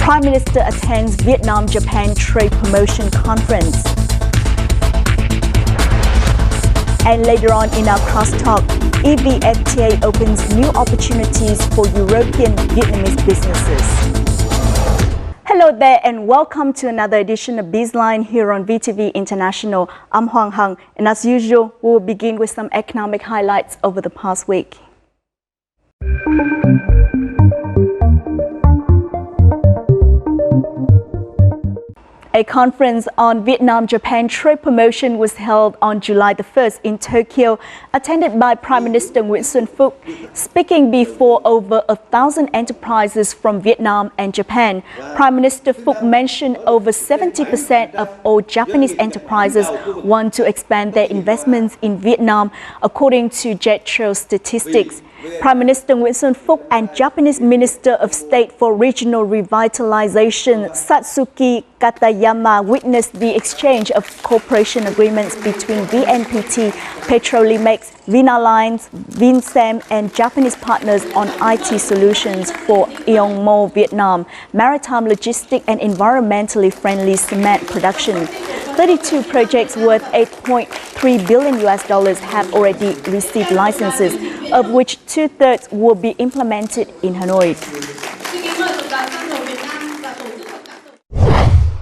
Prime Minister attends Vietnam-Japan Trade Promotion Conference. And later on in our crosstalk, EVFTA opens new opportunities for European Vietnamese businesses. Hello there and welcome to another edition of BizLine here on VTV International. I'm Hoàng Hằng, and as usual, we will begin with some economic highlights over the past week. A conference on Vietnam-Japan trade promotion was held on July the 1st in Tokyo, attended by Prime Minister Nguyễn Xuân Phúc. Speaking before over 1,000 enterprises from Vietnam and Japan, Prime Minister Phúc mentioned over 70% of all Japanese enterprises want to expand their investments in Vietnam, according to JETRO statistics. Prime Minister Nguyễn Xuân Phúc and Japanese Minister of State for Regional Revitalization Satsuki Katayama witnessed the exchange of cooperation agreements between VNPT, Petrolimex, Vinalines, Vinsem and Japanese partners on IT solutions for Eonmo Vietnam, maritime logistic and environmentally friendly cement production. 32 projects worth $8.3 billion have already received licenses, of which 2/3 will be implemented in Hanoi.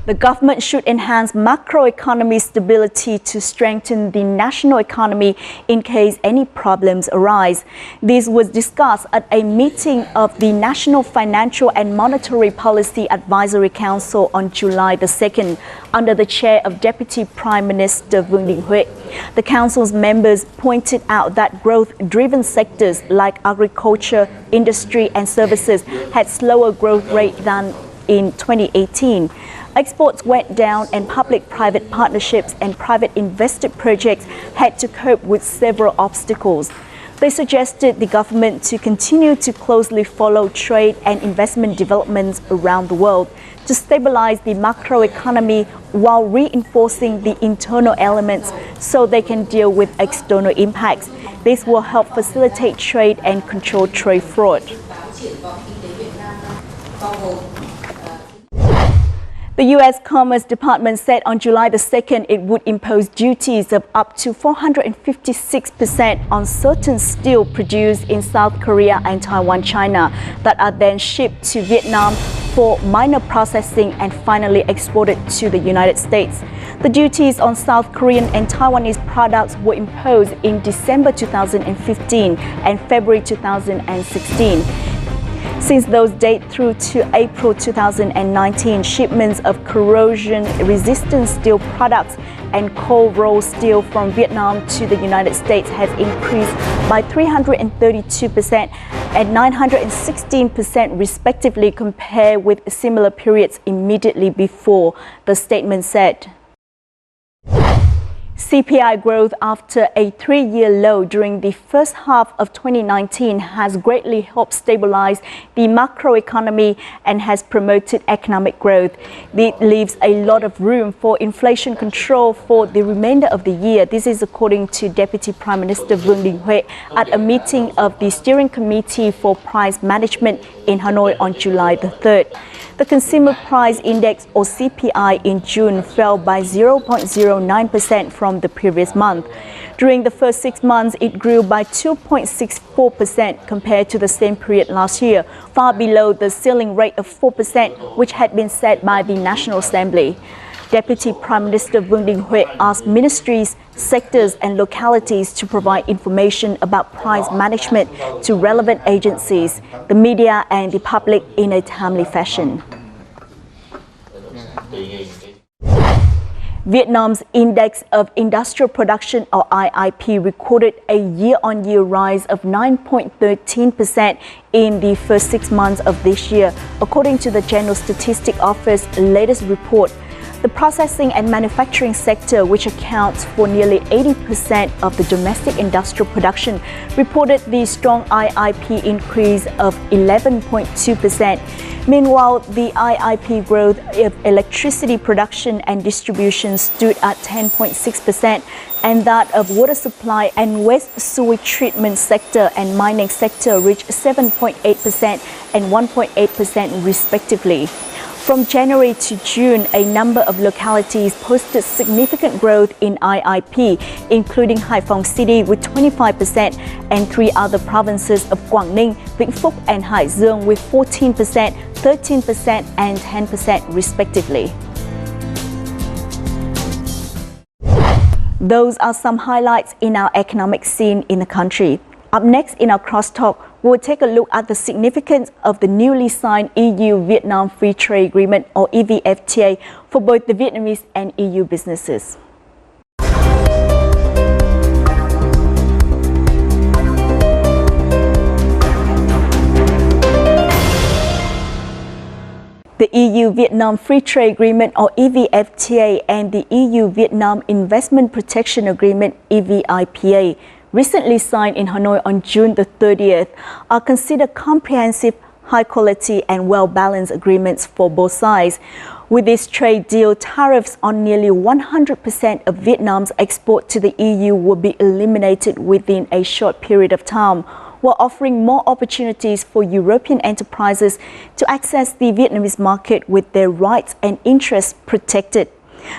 The government should enhance macroeconomic stability to strengthen the national economy in case any problems arise. This was discussed at a meeting of the National Financial and Monetary Policy Advisory Council on July the 2nd, under the chair of Deputy Prime Minister Vương Đình Huệ. The council's members pointed out that growth-driven sectors like agriculture, industry and services had slower growth rate than in 2018. Exports went down and public-private partnerships and private invested projects had to cope with several obstacles. They suggested the government to continue to closely follow trade and investment developments around the world to stabilize the macroeconomy while reinforcing the internal elements so they can deal with external impacts. This will help facilitate trade and control trade fraud. The U.S. Commerce Department said on July the 2nd it would impose duties of up to 456% on certain steel produced in South Korea and Taiwan, China, that are then shipped to Vietnam for minor processing and finally exported to the United States. The duties on South Korean and Taiwanese products were imposed in December 2015 and February 2016. Since those dates through to April 2019, shipments of corrosion-resistant steel products and cold-rolled steel from Vietnam to the United States have increased by 332% and 916% respectively compared with similar periods immediately before, the statement said. CPI growth after a 3-year low during the first half of 2019 has greatly helped stabilize the macroeconomy and has promoted economic growth. It leaves a lot of room for inflation control for the remainder of the year. This is according to Deputy Prime Minister Vương Đình Huệ at a meeting of the Steering Committee for Price Management in Hanoi on July the 3rd. The Consumer Price Index, or CPI, in June fell by 0.09% from the previous month. During the first 6 months, it grew by 2.64% compared to the same period last year, far below the ceiling rate of 4%, which had been set by the National Assembly. Deputy Prime Minister Vương Đình Huệ asked ministries, sectors and localities to provide information about price management to relevant agencies, the media and the public in a timely fashion. Vietnam's Index of Industrial Production, or IIP, recorded a year-on-year rise of 9.13% in the first 6 months of this year, according to the General Statistics Office's latest report. The processing and manufacturing sector, which accounts for nearly 80% of the domestic industrial production, reported the strong IIP increase of 11.2%. Meanwhile, the IIP growth of electricity production and distribution stood at 10.6%, and that of water supply and waste sewage treatment sector and mining sector reached 7.8% and 1.8% respectively. From January to June, a number of localities posted significant growth in IIP, including Hải Phòng City with 25% and 3 other provinces of Quảng Ninh, Vĩnh Phúc and Hải Dương with 14%, 13% and 10% respectively. Those are some highlights in our economic scene in the country. Up next in our crosstalk, we will take a look at the significance of the newly signed EU-Vietnam Free Trade Agreement or EVFTA for both the Vietnamese and EU businesses. The EU-Vietnam Free Trade Agreement or EVFTA and the EU-Vietnam Investment Protection Agreement EVIPA, recently signed in Hanoi on June the 30th, are considered comprehensive, high-quality and well-balanced agreements for both sides. With this trade deal, tariffs on nearly 100% of Vietnam's export to the EU will be eliminated within a short period of time, while offering more opportunities for European enterprises to access the Vietnamese market with their rights and interests protected.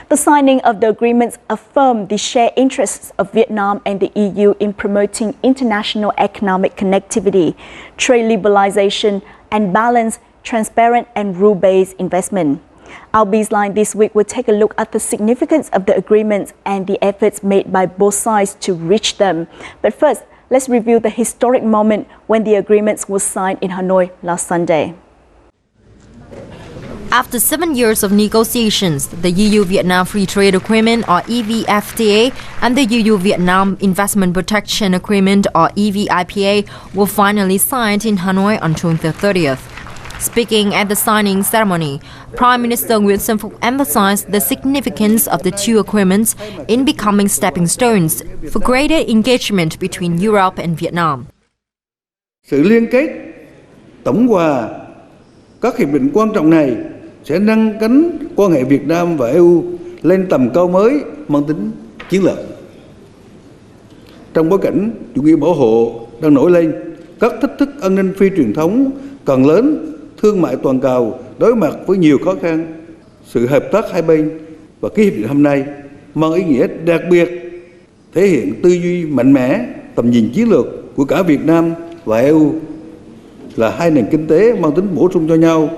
The signing of the agreements affirmed the shared interests of Vietnam and the EU in promoting international economic connectivity, trade liberalization, and balanced, transparent, and rule-based investment. Our Bizline this week will take a look at the significance of the agreements and the efforts made by both sides to reach them. But first, let's review the historic moment when the agreements were signed in Hanoi last Sunday. After 7 years of negotiations, the EU-Vietnam Free Trade Agreement or EVFTA and the EU-Vietnam Investment Protection Agreement or EVIPA were finally signed in Hanoi on June the 30th. Speaking at the signing ceremony, Prime Minister Nguyễn Xuân Phúc emphasized the significance of the two agreements in becoming stepping stones for greater engagement between Europe and Vietnam. Sự liên kết tổng hòa các hiệp định quan trọng này sẽ nâng cánh quan hệ Việt Nam và EU lên tầm cao mới mang tính chiến lược. Trong bối cảnh chủ nghĩa bảo hộ đang nổi lên, các thách thức an ninh phi truyền thống càng lớn, thương mại toàn cầu đối mặt với nhiều khó khăn, sự hợp tác hai bên và ký hiệp định hôm nay mang ý nghĩa đặc biệt, thể hiện tư duy mạnh mẽ, tầm nhìn chiến lược của cả Việt Nam và EU là hai nền kinh tế mang tính bổ sung cho nhau,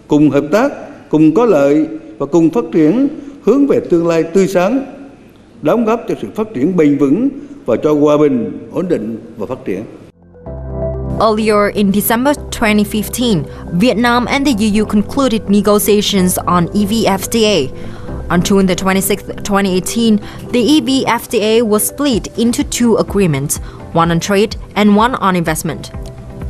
cùng hợp tác, cùng có lợi và cùng phát triển hướng về tương lai tươi sáng, đóng góp cho sự phát triển bền vững và cho hòa bình, ổn định và phát triển. Earlier in December 2015, Vietnam and the EU concluded negotiations on EVFTA. On June the 26th, 2018, the EVFTA was split into two agreements, one on trade and one on investment.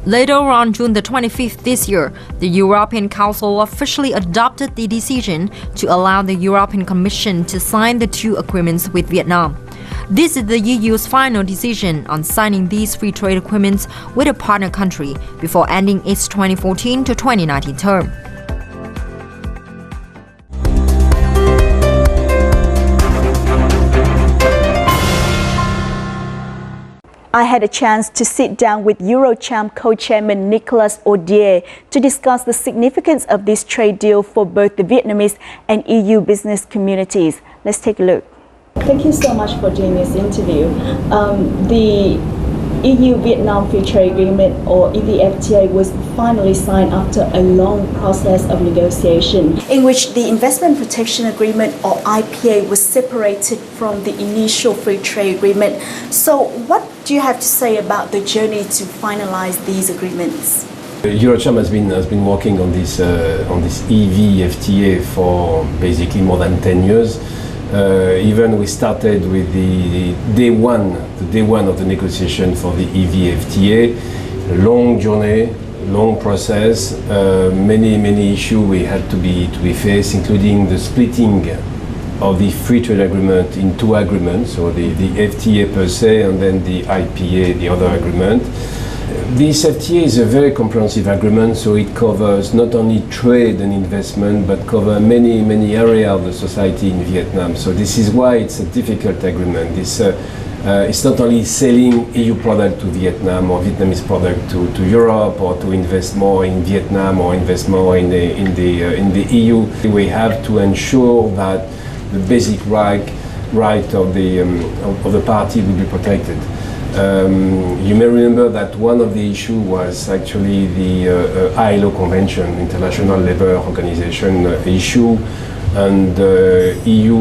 Later on June the 25th this year, the European Council officially adopted the decision to allow the European Commission to sign the two agreements with Vietnam. This is the EU's final decision on signing these free trade agreements with a partner country before ending its 2014 to 2019 term. I had a chance to sit down with Eurochamp co-chairman Nicolas Audier to discuss the significance of this trade deal for both the Vietnamese and EU business communities. Let's take a look. Thank you so much for doing this interview. The EU-Vietnam Free Trade Agreement or EVFTA was finally signed after a long process of negotiation in which the Investment Protection Agreement or IPA was separated from the initial Free Trade Agreement. So what do you have to say about the journey to finalize these agreements? Eurochamp has been working on this EVFTA for basically more than 10 years. Even we started with the day one of the negotiation for the EVFTA. Long journey, long process, many issues we had to be faced, including the splitting of the free trade agreement in two agreements, so the FTA per se and then the IPA, the other agreement. This FTA is a very comprehensive agreement, so it covers not only trade and investment, but cover many areas of the society in Vietnam. So this is why it's a difficult agreement. This It's not only selling EU product to Vietnam or Vietnamese product to Europe, or to invest more in Vietnam or invest more in the EU. We have to ensure that the basic right of the party will be protected. You may remember that one of the issues was actually the ILO Convention, International Labour Organization issue, and the EU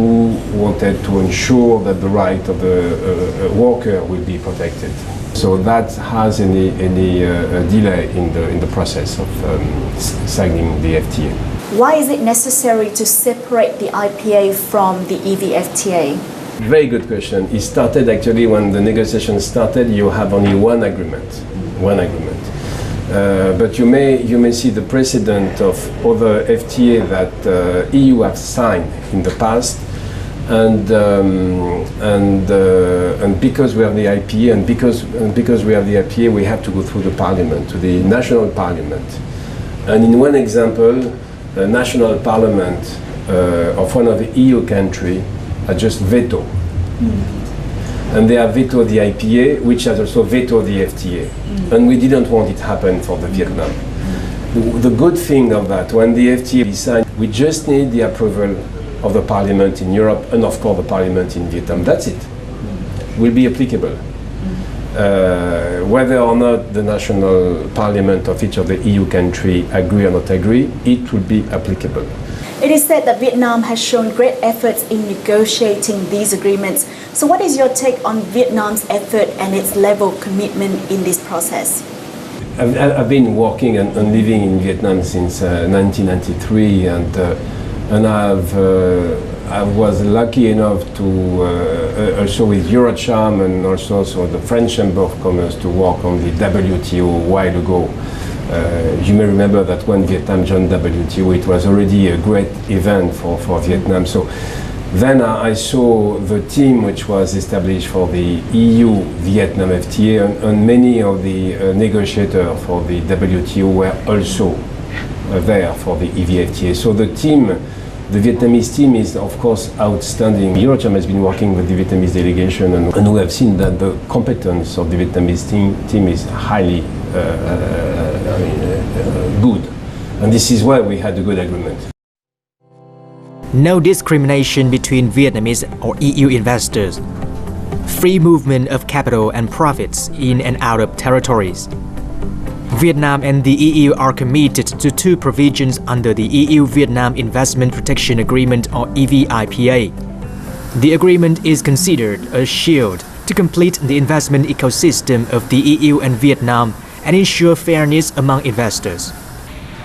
wanted to ensure that the right of the worker will be protected. So that has any delay in the process of signing the FTA. Why is it necessary to separate the IPA from the EVFTA? Very good question. It started actually when the negotiations started. You have only one agreement. But you may see the precedent of other FTA that EU have signed in the past, and because we have the IPA, and because we have the IPA, we have to go through the parliament, to the national parliament. And in one example, the national parliament of one of the EU country had just veto. And they have vetoed the IPA, which has also vetoed the FTA. And we didn't want it to happen for the Vietnam. The good thing of that, when the FTA is signed, we just need the approval of the parliament in Europe and of course the parliament in Vietnam. That's it. Will be applicable. Whether or not the national parliament of each of the EU country agree or not agree, it will be applicable. It is said that Vietnam has shown great efforts in negotiating these agreements. So what is your take on Vietnam's effort and its level of commitment in this process? I've been working and living in Vietnam since 1993, and I was lucky enough to also with Eurocham and also the French Chamber of Commerce to work on the WTO a while ago. You may remember that when Vietnam joined WTO, it was already a great event for Vietnam. So then I saw the team which was established for the EU-Vietnam FTA, and many of the negotiators for the WTO were also there for the EVFTA. So the Vietnamese team is of course outstanding. Eurocham has been working with the Vietnamese delegation, and we have seen that the competence of the Vietnamese team is highly good. And this is why we had a good agreement. No discrimination between Vietnamese or EU investors. Free movement of capital and profits in and out of territories. Vietnam and the EU are committed to two provisions under the EU-Vietnam Investment Protection Agreement or EVFTA. The agreement is considered a shield to complete the investment ecosystem of the EU and Vietnam and ensure fairness among investors.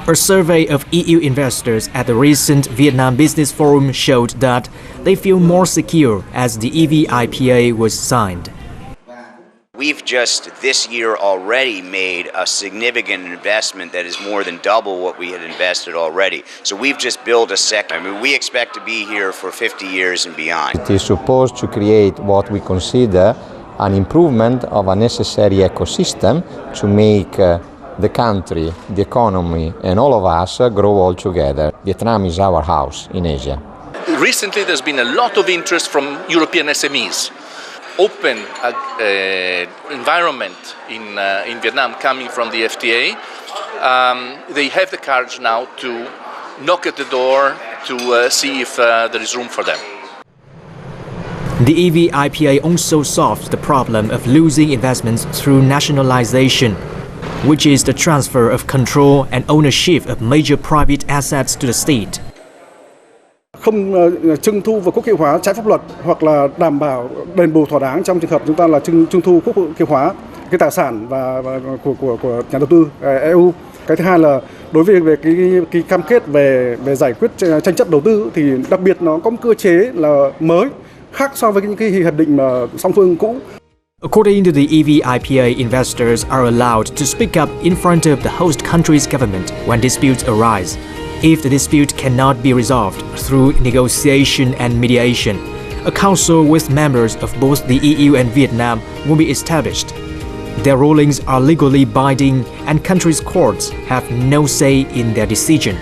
A survey of EU investors at the recent Vietnam Business Forum showed that they feel more secure as the EVFTA was signed. We've just this year already made a significant investment that is more than double what we had invested already. So we've just built a sector. I mean, we expect to be here for 50 years and beyond. It is supposed to create what we consider an improvement of a necessary ecosystem to make the country, the economy, and all of us grow all together. Vietnam is our house in Asia. Recently, there's been a lot of interest from European SMEs. Open environment in Vietnam coming from the FTA. They have the courage now to knock at the door to see if there is room for them. The EVFTA also solves the problem of losing investments through nationalization, which is the transfer of control and ownership of major private assets to the state. Không trưng thu và quốc hiệu hóa trái pháp luật, hoặc là đảm bảo đền bù thỏa đáng trong trường hợp chúng ta là trưng thu quốc hiệu hóa cái tài sản và của nhà đầu tư EU. Cái thứ hai là đối với cái cam kết về giải quyết tranh chấp đầu tư thì đặc biệt nó có một cơ chế là mới khác so với những cái hiệp định song phương cũ. According to the EVFTA, investors are allowed to speak up in front of the host country's government when disputes arise. If the dispute cannot be resolved through negotiation and mediation, a council with members of both the EU and Vietnam will be established. Their rulings are legally binding and countries' courts have no say in their decision.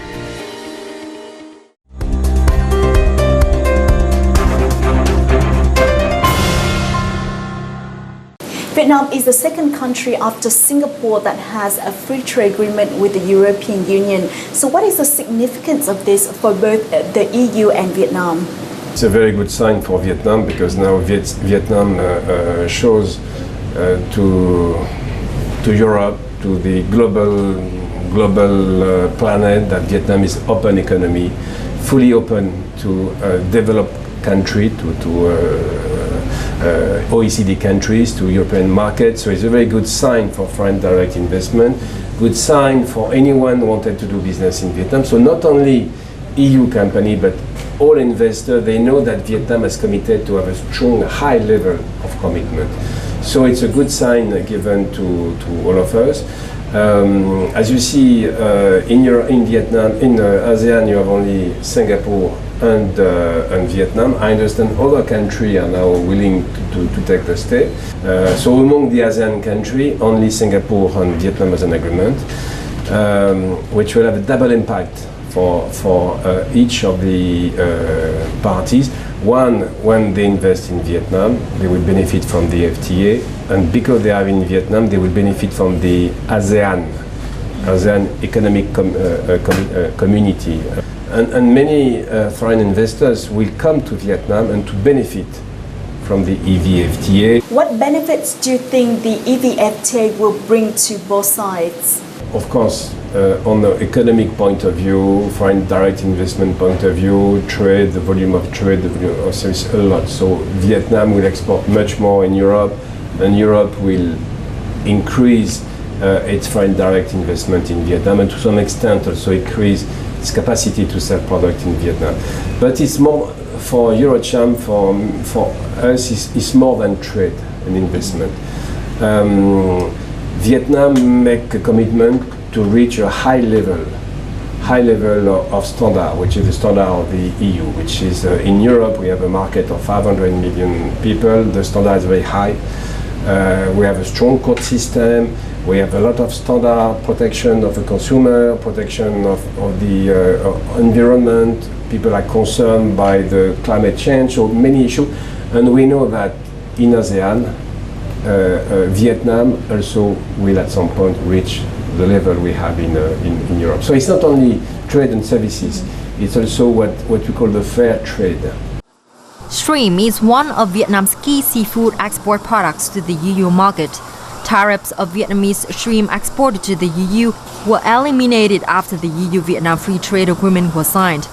Vietnam is the second country after Singapore that has a free trade agreement with the European Union. So what is the significance of this for both the EU and Vietnam? It's a very good sign for Vietnam because now Vietnam shows to Europe, to the global planet, that Vietnam is open economy, fully open to developed country, to OECD countries, to European markets. So it's a very good sign for foreign direct investment, good sign for anyone who wanted to do business in Vietnam. So not only EU company, but all investors, they know that Vietnam has committed to have a strong, high level of commitment. So it's a good sign given to all of us. As you see, in Vietnam, in ASEAN, you have only Singapore and Vietnam. I understand other countries are now willing to take the step. So among the ASEAN countries, only Singapore and Vietnam has an agreement, which will have a double impact for each of the parties. One, when they invest in Vietnam, they will benefit from the FTA, and because they are in Vietnam, they will benefit from the ASEAN economic community. And many foreign investors will come to Vietnam and to benefit from the EVFTA. What benefits do you think the EVFTA will bring to both sides? Of course, on the economic point of view, foreign direct investment point of view, trade, the volume of trade, the volume of service, a lot. So Vietnam will export much more in Europe, and Europe will increase its foreign direct investment in Vietnam, and to some extent also increase its capacity to sell product in Vietnam. But it's more, for Eurocham, for us, it's more than trade and investment. Vietnam make a commitment to reach a high level of standard, which is the standard of the EU, which is in Europe we have a market of 500 million people. The standard is very high. We have a strong court system. We have a lot of standard protection of the consumer, protection of the environment. People are concerned by the climate change, so many issues. And we know that in ASEAN, Vietnam also will at some point reach the level we have in Europe. So it's not only trade and services, it's also what we call the fair trade. Shrimp is one of Vietnam's key seafood export products to the EU market. Tariffs of Vietnamese shrimp exported to the EU were eliminated after the EU-Vietnam Free Trade Agreement was signed.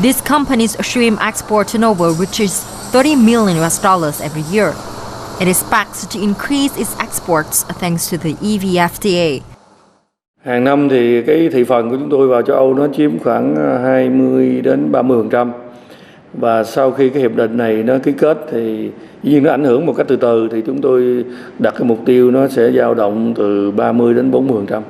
This company's shrimp export turnover reaches $30 million every year. It expects to increase its exports thanks to the EVFTA. Hàng năm thì cái thị phần của chúng tôi vào châu Âu nó chiếm khoảng 20 đến 30%. Và sau khi cái hiệp định này nó ký kết thì dĩ nhiên nó ảnh hưởng một cách từ từ, thì chúng tôi đặt cái mục tiêu nó sẽ dao động từ 30 đến 40%.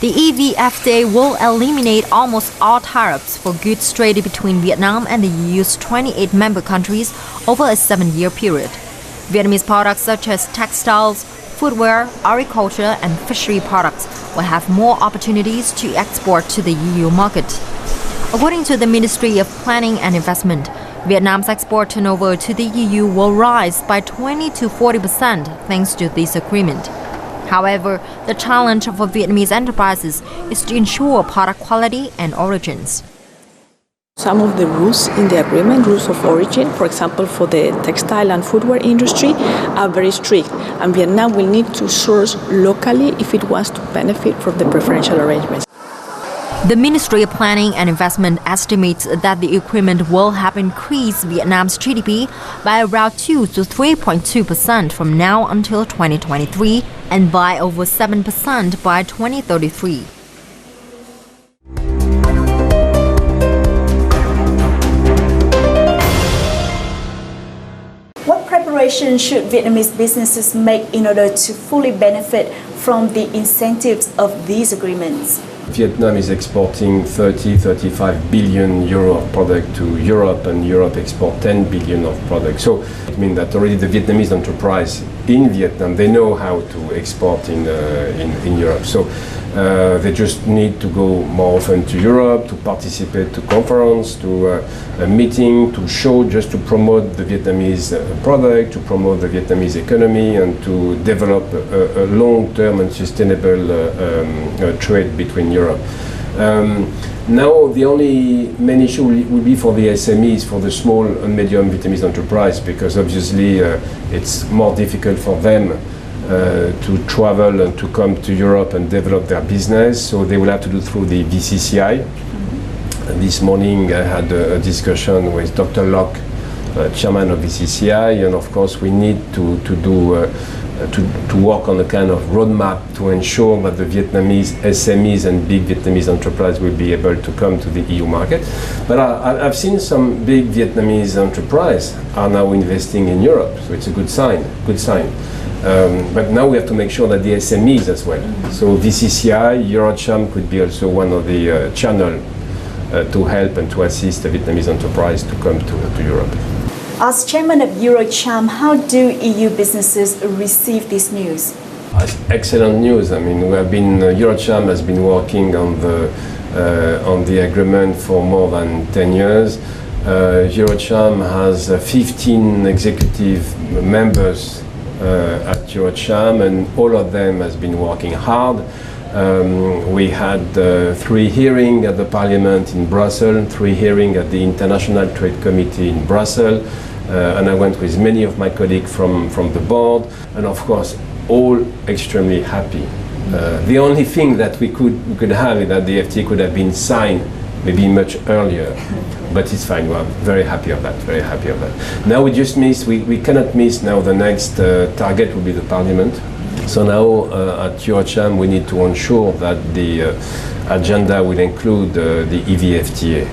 The EVFTA will eliminate almost all tariffs for goods traded between Vietnam and the EU's 28 member countries over a 7-year period. Vietnamese products such as textiles, footwear, agriculture, and fishery products will have more opportunities to export to the EU market. According to the Ministry of Planning and Investment, Vietnam's export turnover to the EU will rise by 20 to 40% thanks to this agreement. However, the challenge for Vietnamese enterprises is to ensure product quality and origins. Some of the rules in the agreement, rules of origin, for example, for the textile and footwear industry, are very strict, and Vietnam will need to source locally if it wants to benefit from the preferential arrangements. The Ministry of Planning and Investment estimates that the agreement will have increased Vietnam's GDP by around 2 to 3.2% from now until 2023 and by over 7% by 2033. What preparation should Vietnamese businesses make in order to fully benefit from the incentives of these agreements? Vietnam is exporting 35 billion euro of product to Europe, and Europe export 10 billion of product. So it means that already the Vietnamese enterprise in Vietnam, they know how to export in Europe. So They just need to go more often to Europe, to participate to conference, to a meeting, to show, just to promote the Vietnamese product, to promote the Vietnamese economy, and to develop a long-term and sustainable trade between Europe. Now the only main issue will be for the SMEs, for the small and medium Vietnamese enterprise, because obviously it's more difficult for them to travel and to come to Europe and develop their business, so they will have to do through the VCCI. This morning I had a discussion with Dr. Locke, chairman of VCCI, and of course we need to work on a kind of roadmap to ensure that the Vietnamese SMEs and big Vietnamese enterprises will be able to come to the EU market. But I've seen some big Vietnamese enterprises are now investing in Europe, so it's a good sign. But now we have to make sure that the SMEs as well. So VCCI, Eurocham could be also one of the channels to help and to assist the Vietnamese enterprise to come to Europe. As chairman of Eurocham, how do EU businesses receive this news? It's excellent news. I mean, Eurocham has been working on the agreement for more than 10 years. Eurocham has 15 executive members at Eurocham, and all of them has been working hard. We had 3 hearings at the Parliament in Brussels, 3 hearings at the International Trade Committee in Brussels, and I went with many of my colleagues from the board, and of course all extremely happy. The only thing that we could have is that the FTA could have been signed maybe much earlier, but it's fine. We're very happy of that. Very happy of that. Now we cannot miss now the next target will be the Parliament. So now at Eurocham we need to ensure that the agenda will include the EVFTA.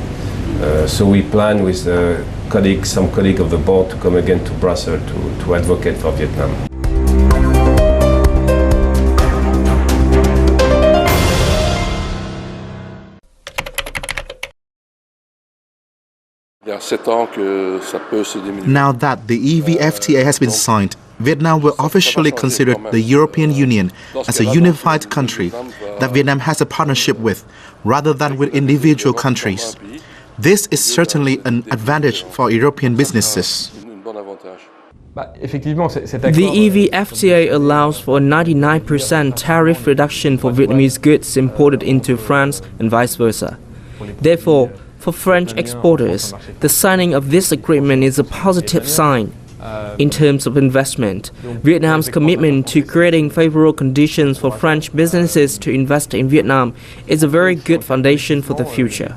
So we plan with some colleagues of the board to come again to Brussels to advocate for Vietnam. Now that the EVFTA has been signed, Vietnam will officially consider the European Union as a unified country that Vietnam has a partnership with, rather than with individual countries. This is certainly an advantage for European businesses. The EVFTA allows for a 99% tariff reduction for Vietnamese goods imported into France and vice versa. Therefore, for French exporters, the signing of this agreement is a positive sign. In terms of investment, Vietnam's commitment to creating favorable conditions for French businesses to invest in Vietnam is a very good foundation for the future.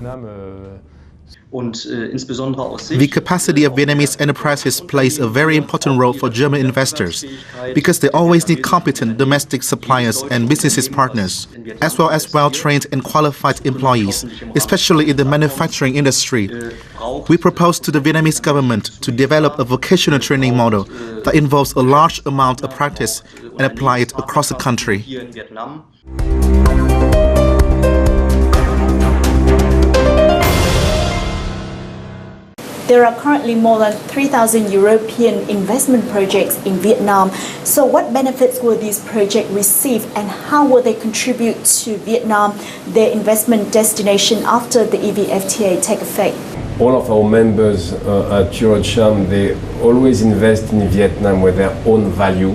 The capacity of Vietnamese enterprises plays a very important role for German investors, because they always need competent domestic suppliers and business partners, as well as well-trained and qualified employees, especially in the manufacturing industry. We propose to the Vietnamese government to develop a vocational training model that involves a large amount of practice and apply it across the country. There are currently more than 3,000 European investment projects in Vietnam. So what benefits will these projects receive, and how will they contribute to Vietnam, their investment destination, after the EVFTA take effect? All of our members at Eurocham, they always invest in Vietnam with their own value.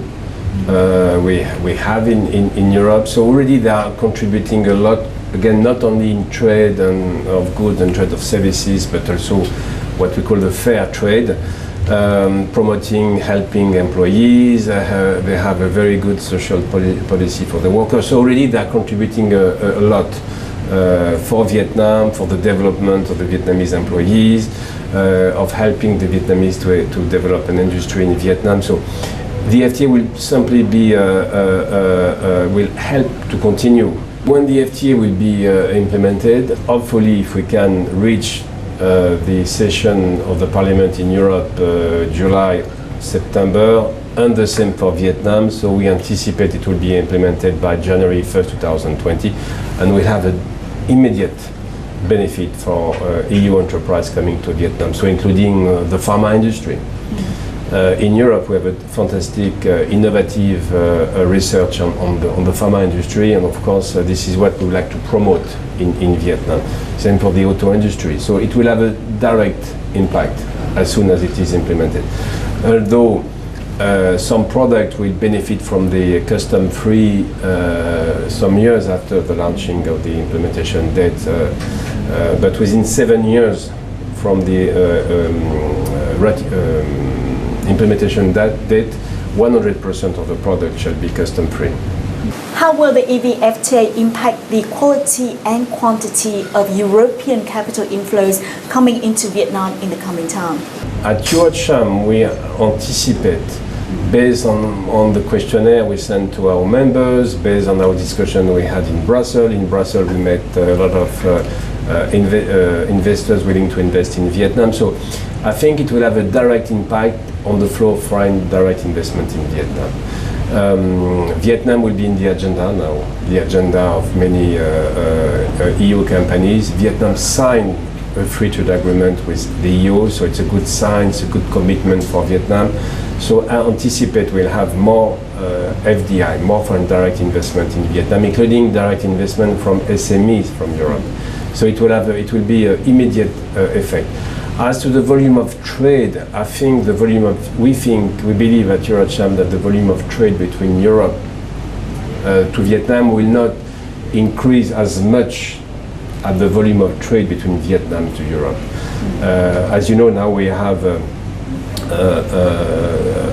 We have in Europe, so already they are contributing a lot, again, not only in trade and of goods and trade of services, but also what we call the fair trade, promoting, helping employees. They have a very good social policy for the workers. So already they are contributing a lot for Vietnam, for the development of the Vietnamese employees, of helping the Vietnamese to develop an industry in Vietnam. So the FTA will simply be, will help to continue. When the FTA will be implemented, hopefully if we can reach the session of the Parliament in Europe, July, September, and the same for Vietnam. So we anticipate it will be implemented by January 1st, 2020, and we'll have an immediate benefit for EU enterprise coming to Vietnam, so including the pharma industry. In Europe, we have a fantastic, innovative research on the pharma industry, and of course, this is what we would like to promote in Vietnam. Same for the auto industry. So it will have a direct impact as soon as it is implemented. Although some products will benefit from the custom-free some years after the launching of the implementation date, but within 7 years from the implementation date, 100% of the product shall be custom-free. How will the EVFTA impact the quality and quantity of European capital inflows coming into Vietnam in the coming time? At EuroCham, we anticipate, based on the questionnaire we sent to our members, based on our discussion we had in Brussels. In Brussels, we met a lot of investors willing to invest in Vietnam. So I think it will have a direct impact on the flow of foreign direct investment in Vietnam. Vietnam will be in the agenda now, the agenda of many EU companies. Vietnam signed a free trade agreement with the EU, so it's a good sign, it's a good commitment for Vietnam. So I anticipate we'll have more FDI, more foreign direct investment in Vietnam, including direct investment from SMEs from Europe. So it will be an immediate effect. As to the volume of trade, I think we believe at EuroCham that the volume of trade between Europe to Vietnam will not increase as much as the volume of trade between Vietnam to Europe. As you know, now we have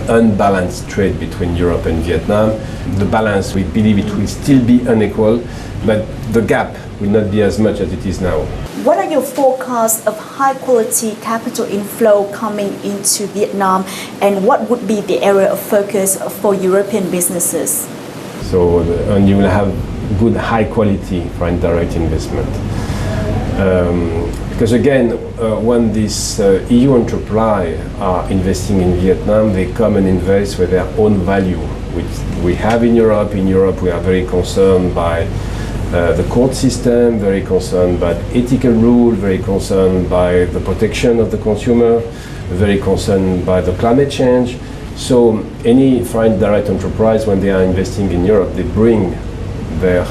unbalanced trade between Europe and Vietnam. The balance, we believe it will still be unequal, but the gap will not be as much as it is now. What are your forecasts of high-quality capital inflow coming into Vietnam, and what would be the area of focus for European businesses? So, and you will have good high-quality foreign direct investment. Because again, when these EU enterprises are investing in Vietnam, they come and invest with their own value, which we have in Europe. In Europe, we are very concerned by the court system, very concerned by ethical rule, very concerned by the protection of the consumer, very concerned by the climate change. So any foreign direct enterprise, when they are investing in Europe, they bring their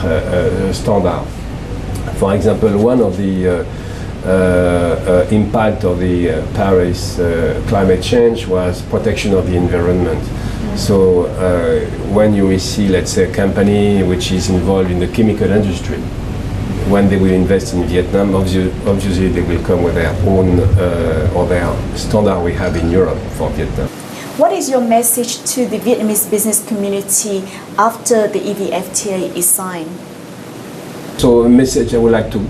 standard. For example, one of the impact of the Paris climate change was protection of the environment. So when you see, let's say, a company which is involved in the chemical industry, when they will invest in Vietnam, obviously they will come with their own or their standard we have in Europe for Vietnam. What is your message to the Vietnamese business community after the EVFTA is signed? So a message I would like to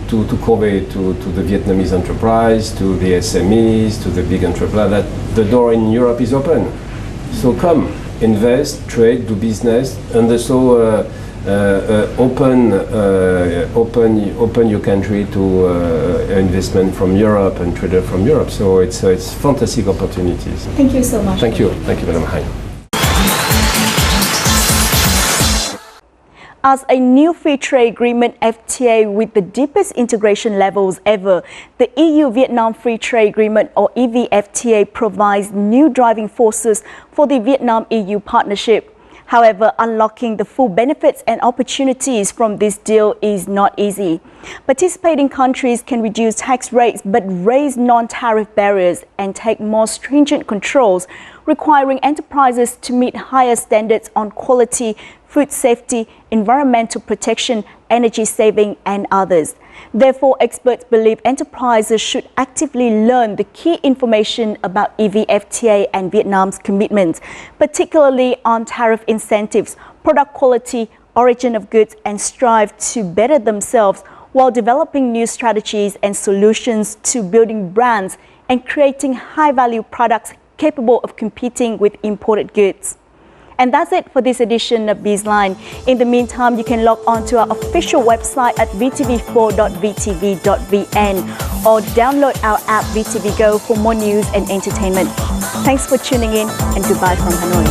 convey to the Vietnamese enterprise, to the SMEs, to the big enterprise, that the door in Europe is open. So come, invest, trade, do business, and also open your country to investment from Europe and trader from Europe. So it's fantastic opportunities. Thank you so much. Thank you, Madam Hein. As a new free trade agreement FTA with the deepest integration levels ever, the EU-Vietnam Free Trade Agreement or EVFTA provides new driving forces for the Vietnam-EU partnership. However, unlocking the full benefits and opportunities from this deal is not easy. Participating countries can reduce tax rates but raise non-tariff barriers and take more stringent controls, requiring enterprises to meet higher standards on quality, food safety, environmental protection, energy saving, and others. Therefore, experts believe enterprises should actively learn the key information about EVFTA and Vietnam's commitments, particularly on tariff incentives, product quality, origin of goods, and strive to better themselves while developing new strategies and solutions to building brands and creating high-value products capable of competing with imported goods. And that's it for this edition of BizLine. In the meantime, you can log on to our official website at vtv4.vtv.vn or download our app VTV Go for more news and entertainment. Thanks for tuning in and goodbye from Hanoi.